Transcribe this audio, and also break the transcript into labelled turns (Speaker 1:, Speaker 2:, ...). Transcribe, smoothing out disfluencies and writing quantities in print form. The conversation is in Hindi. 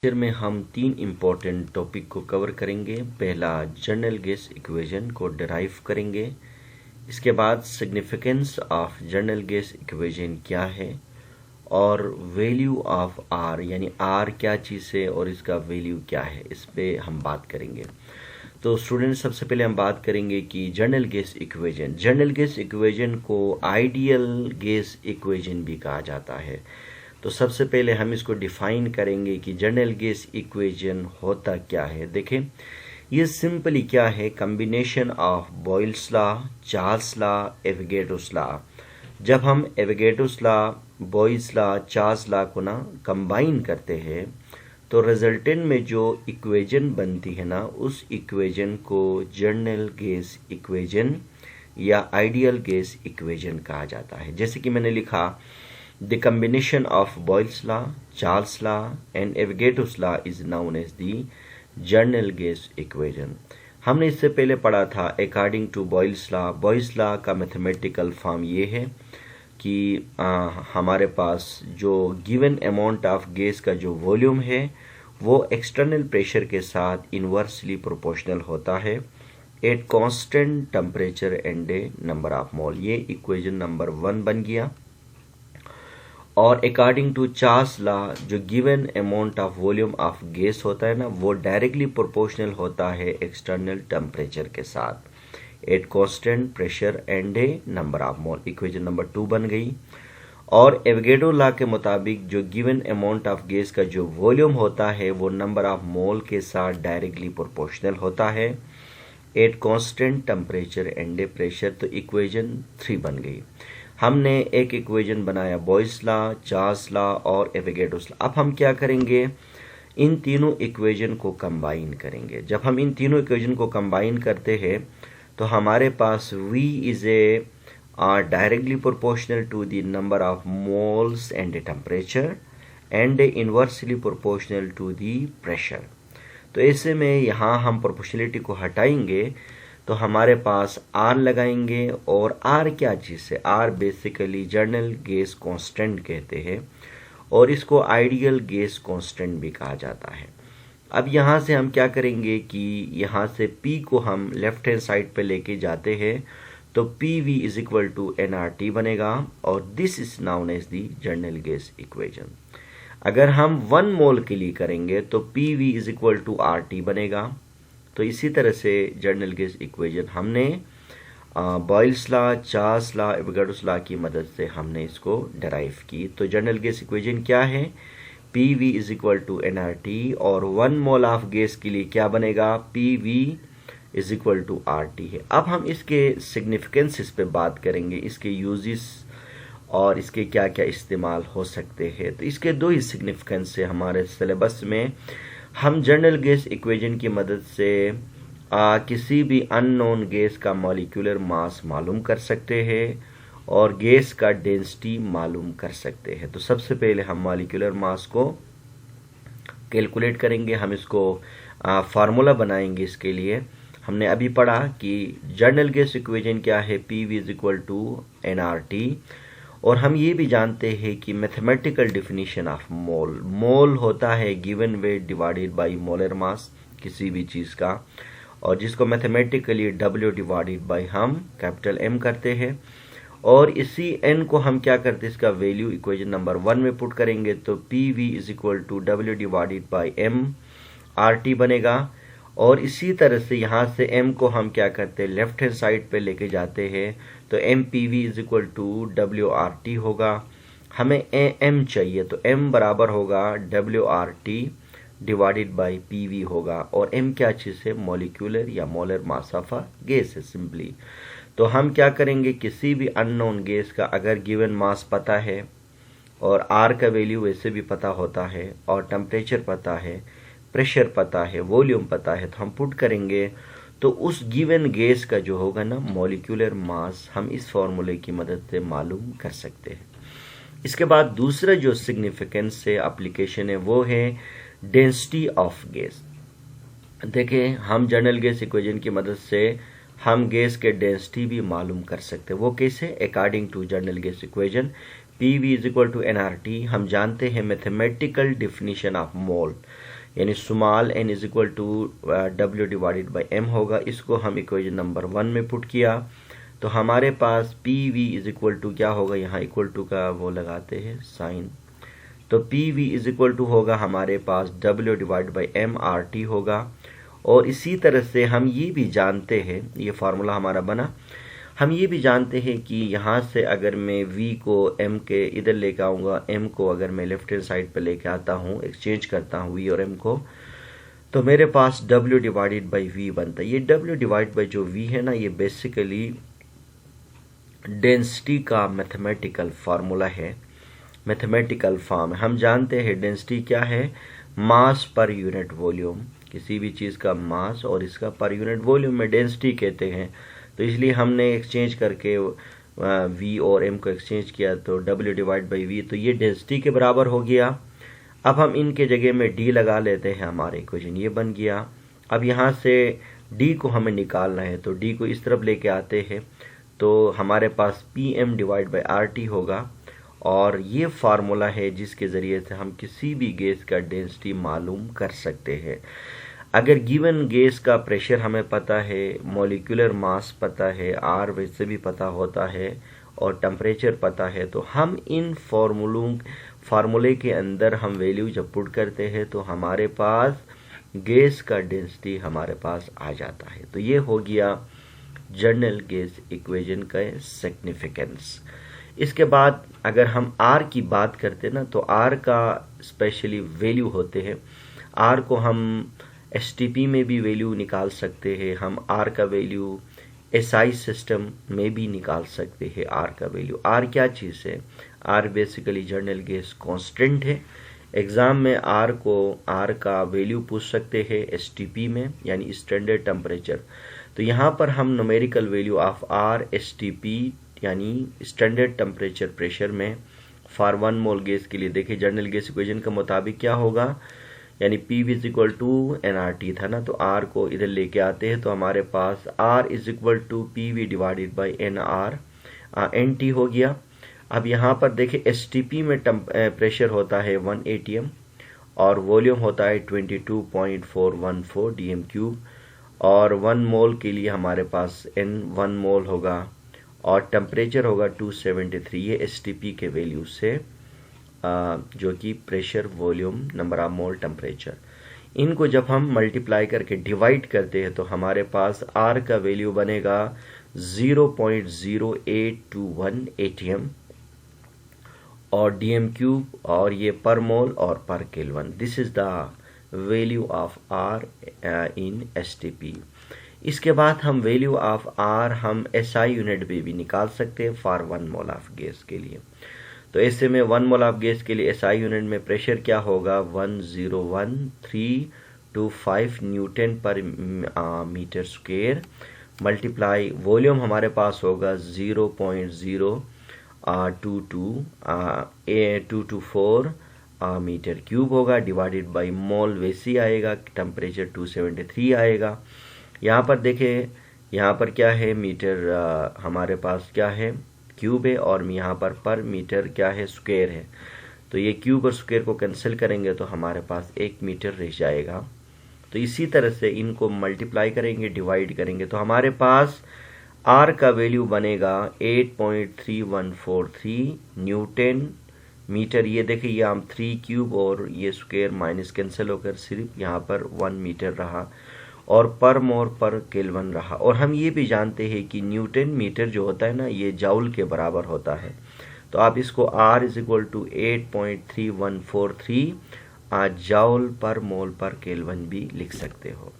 Speaker 1: लेक्चर में हम तीन इम्पोर्टेंट टॉपिक को कवर करेंगे। पहला, जनरल गैस इक्वेशन को डिराइव करेंगे। इसके बाद significance of general gas equation क्या है और वैल्यू ऑफ आर, यानी आर क्या चीज़ है और इसका वैल्यू क्या है, इस पे हम बात करेंगे। तो स्टूडेंट, सबसे पहले हम बात करेंगे कि जनरल गैस इक्वेशन को आइडियल गैस इक्वेशन भी कहा जाता है। तो सबसे पहले हम इसको डिफाइन करेंगे कि जनरल गैस इक्वेशन होता क्या है। देखें, ये सिंपली क्या है, combination of boils law, Charles law, Avogadro's law. जब हम Avogadro's law, boils law, Charles law को ना कंबाइन करते हैं तो रिजल्टेंट में जो इक्वेशन बनती है ना, उस इक्वेशन को जनरल गैस इक्वेशन या आइडियल गैस इक्वेशन कहा जाता है। जैसे कि मैंने लिखा, the combination of Boyle's law, Charles law and Avogadro's law is known as the general gas equation। हमने इससे पहले पढ़ा था अकॉर्डिंग टू बॉयल्स लॉ का मैथमेटिकल फॉर्म ये है कि हमारे पास जो गिवन अमाउंट ऑफ गैस का जो वॉल्यूम है वो एक्सटर्नल प्रेशर के साथ इनवर्सली प्रोपोर्शनल होता है at constant temperature and A number of mole. ये इक्वेशन नंबर 1 बन गया। और अकॉर्डिंग टू चार्ल्स लॉ, जो given amount of volume of gas होता है ना, वो डायरेक्टली प्रोपोर्शनल होता है एक्सटर्नल टेम्परेचर के साथ at constant pressure and A number of mole. Equation number 2 बन गई। और एवोगैड्रो लॉ के मुताबिक जो गिवन अमाउंट ऑफ गैस का जो वॉल्यूम होता है वो नंबर ऑफ मोल के साथ डायरेक्टली प्रोपोर्शनल होता है at constant temperature and A pressure. तो इक्वेशन 3 बन गई। हमने एक इक्वेशन बनाया बॉयल्स लॉ, चार्ल्स लॉ और एवोगैड्रोस लॉ। अब हम क्या करेंगे, इन तीनों इक्वेशन को कंबाइन करेंगे। जब हम इन तीनों इक्वेशन को कंबाइन करते हैं तो हमारे पास V is a directly proportional to the number of moles and the temperature and inversely proportional to the pressure. तो ऐसे में यहाँ हम प्रोपोर्शनलिटी को हटाएंगे तो हमारे पास R लगाएंगे। और R क्या चीज़ है, R basically general gas constant कहते हैं और इसको आइडियल गैस कांस्टेंट भी कहा जाता है। अब यहाँ से हम क्या करेंगे कि यहाँ से P को हम लेफ्ट हैंड साइड पे लेके जाते हैं तो PV is equal to nRT बनेगा और this is known as the general gas equation. अगर हम 1 मोल के लिए करेंगे तो PV is equal to RT बनेगा। तो इसी तरह से जनरल गैस इक्वेशन हमने Boyle's law, Charles law, Avogadro's law की मदद से हमने इसको डिराइव की। तो जनरल गैस इक्वेशन क्या है, PV is equal to nRT और 1 मोल ऑफ गैस के लिए क्या बनेगा, PV is equal to RT है। अब हम इसके सिग्निफिकेंसेस पे बात करेंगे, इसके यूजेस और इसके क्या क्या इस्तेमाल हो सकते हैं। तो इसके 2 ही सिग्निफिकेंस है हमारे सिलेबस में। हम जनरल गैस इक्वेशन की मदद से किसी भी अननोन गैस का मॉलिक्यूलर मास मालूम कर सकते हैं और गैस का डेंसिटी मालूम कर सकते हैं। तो सबसे पहले हम मॉलिक्यूलर मास को कैलकुलेट करेंगे। हम इसको फार्मूला बनाएंगे। इसके लिए हमने अभी पढ़ा कि जनरल गैस इक्वेशन क्या है, PV is equal to nRT। और हम ये भी जानते हैं कि मैथमेटिकल डेफिनेशन ऑफ मोल होता है given weight divided by molar mass किसी भी चीज़ का, और जिसको मैथमेटिकली W डिवाइडेड बाय हम कैपिटल M करते हैं। और इसी n को हम क्या करते हैं, इसका वैल्यू इक्वेशन नंबर 1 में पुट करेंगे तो PV is equal to W divided by M RT बनेगा। और इसी तरह से यहाँ से M को हम क्या करते हैं, लेफ्ट हैंड साइड पे लेके जाते हैं तो MPV is equal to WRT होगा। हमें M चाहिए तो M बराबर होगा WRT डिवाइडेड बाय PV होगा। और M क्या चीज़ है, मॉलिक्यूलर या molar mass of a gas है सिंपली। तो हम क्या करेंगे, किसी भी अननोन गैस का अगर गिवन मास पता है और R का वैल्यू वैसे भी पता होता है और टेम्परेचर पता है, प्रेशर पता है, वॉल्यूम पता है, तो हम पुट करेंगे तो उस गिवन गैस का जो होगा ना मॉलिक्यूलर मास हम इस फॉर्मूले की मदद से मालूम कर सकते हैं। इसके बाद दूसरा जो सिग्निफिकेंस है, एप्लीकेशन है, वो है डेंसिटी ऑफ गैस। देखें, हम जनरल गैस इक्वेशन की मदद से हम गैस के डेंसिटी भी मालूम कर सकते हैं। वो कैसे, according to general gas equation PV is equal to nRT। हम जानते हैं मैथमेटिकल डेफिनेशन ऑफ मोल। यानी small n is equal to W divided by m होगा। इसको हम इक्वेशन नंबर 1 में पुट किया तो हमारे पास PV इज इक्वल टू क्या होगा, यहाँ इक्वल टू का वो लगाते हैं साइन, तो PV इज इक्वल टू होगा हमारे पास W divide by m RT होगा। और इसी तरह से हम ये भी जानते हैं, ये फार्मूला हमारा बना, हम ये भी जानते हैं कि यहाँ से अगर मैं V को M के इधर लेके आऊँगा, M को अगर मैं लेफ्ट हैंड साइड पे लेके आता हूँ, एक्सचेंज करता हूँ V और M को, तो मेरे पास W डिवाइडेड बाई V बनता है। ये W डिवाइड बाई जो V है ना, ये बेसिकली डेंसिटी का मैथमेटिकल फार्मूला है, मैथमेटिकल फॉर्म है। हम जानते हैं डेंसिटी क्या है, मास पर यूनिट वॉल्यूम, किसी भी चीज़ का मास और इसका पर यूनिट वॉल्यूम में डेंसिटी कहते हैं। तो इसलिए हमने एक्सचेंज करके V और M को एक्सचेंज किया तो W डिवाइड बाई V, तो ये डेंसिटी के बराबर हो गया। अब हम इनके जगह में D लगा लेते हैं, हमारे इक्वेशन ये बन गया। अब यहाँ से D को हमें निकालना है, तो D को इस तरफ लेके आते हैं तो हमारे पास PM डिवाइड बाई RT होगा। और ये फार्मूला है जिसके ज़रिए से हम किसी भी गैस का डेंसिटी मालूम कर सकते हैं। अगर गिवन गैस का प्रेशर हमें पता है, मॉलिक्यूलर मास पता है, R वैसे भी पता होता है और टेम्परेचर पता है, तो हम इन फार्मूले के अंदर हम वैल्यू जब पुट करते हैं तो हमारे पास गैस का डेंसिटी हमारे पास आ जाता है। तो ये हो गया जनरल गैस इक्वेशन का सिग्निफिकेंस। इसके बाद अगर हम R की बात करते ना, तो R का स्पेशली वैल्यू होते हैं। R को हम STP में भी वैल्यू निकाल सकते हैं, हम R का वैल्यू SI सिस्टम में भी निकाल सकते हैं। R का वैल्यू, R क्या चीज़ है, R basically general gas constant है। एग्ज़ाम में R का वैल्यू पूछ सकते हैं STP में, यानी स्टैंडर्ड टेम्परेचर। तो यहाँ पर हम numerical value of R STP यानी स्टैंडर्ड टेम्परेचर प्रेशर में फॉर 1 मोल गैस के लिए देखिए, जनरल गैस इक्वेशन के मुताबिक क्या होगा, यानी PV is equal to nRT था ना, तो R को इधर लेके आते हैं तो हमारे पास R is equal to PV divided by NT हो गया। अब यहाँ पर देखिए STP में प्रेशर होता है 1 atm और वॉल्यूम होता है 22.414 dm3 और 1 मोल के लिए हमारे पास N 1 मोल होगा और टेम्परेचर होगा 273। ये STP के वैल्यू से जो कि pressure, volume, number of mole, temperature, इनको जब हम मल्टीप्लाई करके डिवाइड करते हैं तो हमारे पास R का वैल्यू बनेगा 0.0821 atm और dm3 और ये पर मोल और पर kelvin. This is the value of R in STP। इसके बाद हम वैल्यू ऑफ R हम SI यूनिट में भी निकाल सकते हैं फॉर 1 मोल ऑफ गैस के लिए। तो ऐसे में 1 मोल ऑफ गैस के लिए SI यूनिट में प्रेशर क्या होगा, 101,325 न्यूटन पर मीटर स्क्वायर मल्टीप्लाई वॉल्यूम हमारे पास होगा 0.0224 मीटर क्यूब होगा डिवाइडेड बाई मोल वैसे ही आएगा, टेम्परेचर 273 आएगा। यहाँ पर देखें, यहाँ पर क्या है, मीटर हमारे पास क्या है, क्यूब है, और यहाँ पर मीटर क्या है, स्क्वायर है। तो ये क्यूब और स्क्वायर को कैंसिल करेंगे तो हमारे पास 1 मीटर रह जाएगा। तो इसी तरह से इनको मल्टीप्लाई करेंगे, डिवाइड करेंगे तो हमारे पास R का वैल्यू बनेगा 8.3143 न्यूटन मीटर। ये देखिए, ये हम 3 क्यूब और ये स्क्वायर माइनस कैंसिल होकर सिर्फ यहाँ पर 1 मीटर रहा और पर मोल पर केल्विन रहा। और हम ये भी जानते हैं कि न्यूटन मीटर जो होता है ना, ये जाउल के बराबर होता है। तो आप इसको R is equal to 8.3143 joule per mole पर केल्विन भी लिख सकते हो।